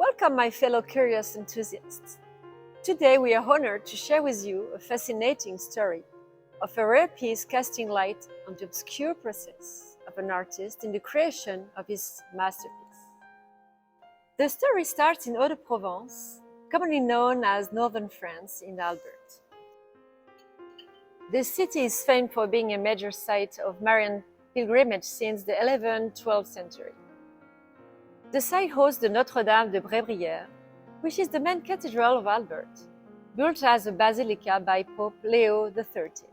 Welcome, my fellow curious enthusiasts. Today we are honored to share with you a fascinating story of a rare piece casting light on the obscure process of an artist in the creation of his masterpiece. The story starts in Hauts-de-Provence, commonly known as northern France in Albert. This city is famed for being a major site of Marian pilgrimage since the 11th-12th century. The site hosts the Notre-Dame-de-Brébières, which is the main cathedral of Albert, built as a basilica by Pope Leo XIII.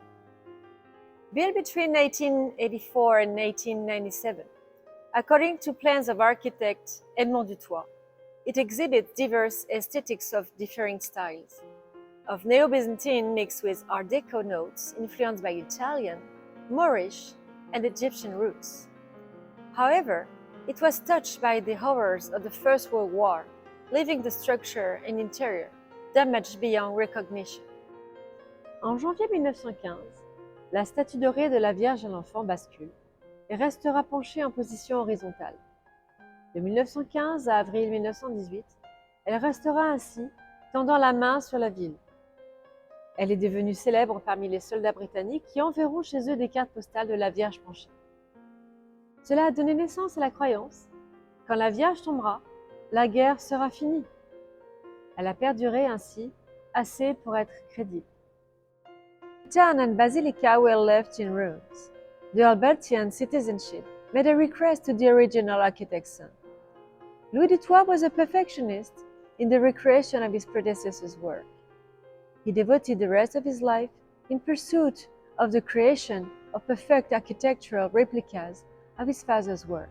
Built between 1884 and 1897, according to plans of architect Edmond Duthout, it exhibits diverse aesthetics of differing styles, of Neo-Byzantine mixed with Art Deco notes influenced by Italian, Moorish, and Egyptian roots. However, it was touched by the horrors of the First World War, leaving the structure and interior damaged beyond recognition. En janvier 1915, la statue dorée de la Vierge à l'Enfant bascule et restera penchée en position horizontale. De 1915 à avril 1918, elle restera ainsi, tendant la main sur la ville. Elle est devenue célèbre parmi les soldats britanniques qui enverront chez eux des cartes postales de la Vierge penchée. Cela a donné naissance à la croyance, quand la Vierge tombera, la guerre sera finie. Elle a perduré ainsi assez pour être crédible. The town and basilica were left in ruins. The Albertian citizenship made a request to the original architect's son. Louis Duthout was a perfectionist in the recreation of his predecessor's work. He devoted the rest of his life in pursuit of the creation of perfect architectural replicas of his father's work.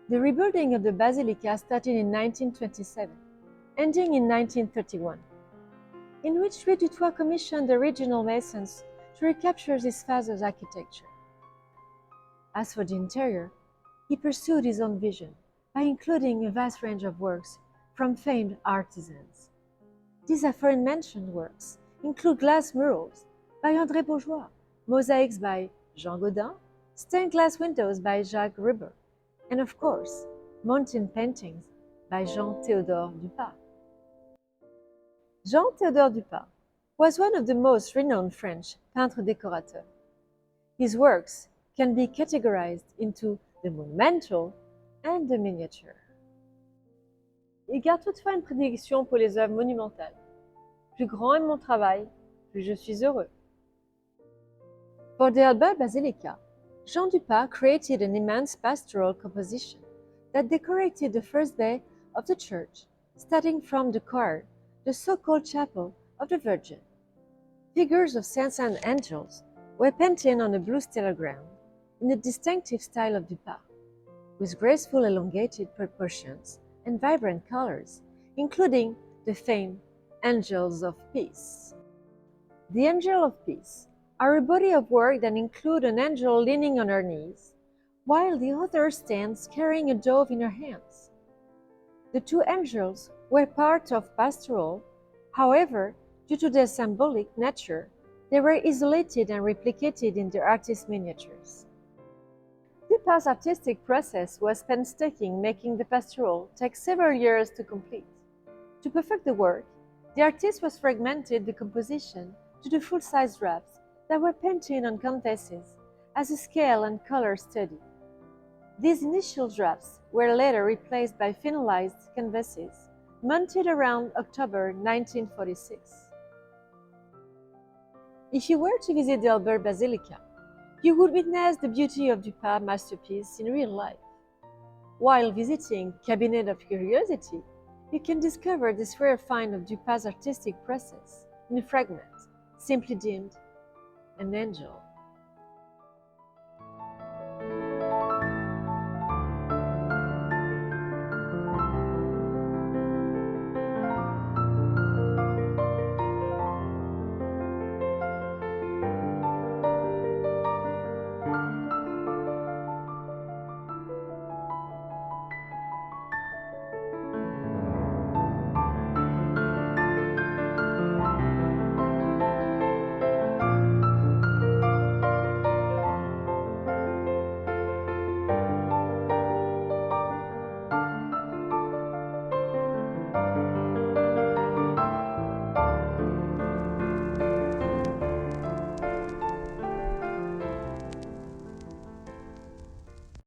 The rebuilding of the basilica started in 1927, ending in 1931, in which Louis Duthout commissioned the original masons to recapture his father's architecture. As for the interior, he pursued his own vision by including a vast range of works from famed artisans. These aforementioned works include glass murals by André Bourgeois, mosaics by Jean Godin, stained glass windows by Jacques Rubber, and of course, mountain paintings by Jean Theodore Dupas. Jean Theodore Dupas was one of the most renowned French peintres décorateurs. His works can be categorized into the monumental and the miniature. Il garde toutefois une prédilection pour les œuvres monumentales. Plus grand est mon travail, plus je suis heureux. For the Albert Basilica, Jean Dupas created an immense pastoral composition that decorated the first bay of the church, starting from the choir, the so-called chapel of the Virgin. Figures of saints and angels were painted on a blue stellar ground in the distinctive style of Dupas, with graceful elongated proportions and vibrant colors, including the famed Angels of Peace. The Angel of Peace are a body of work that include an angel leaning on her knees, while the other stands carrying a dove in her hands. The two angels were part of pastoral, however, due to their symbolic nature, they were isolated and replicated in the artist's miniatures. Dupas' artistic process was painstaking, making the pastoral take several years to complete. To perfect the work, the artist was fragmented the composition to the full-size drafts that were painted on canvases as a scale and color study. These initial drafts were later replaced by finalized canvases, mounted around October 1946. If you were to visit the Albert Basilica, you would witness the beauty of Dupas' masterpiece in real life. While visiting Cabinet of Curiosity, you can discover this rare find of Dupas' artistic process in a fragment, simply deemed an angel.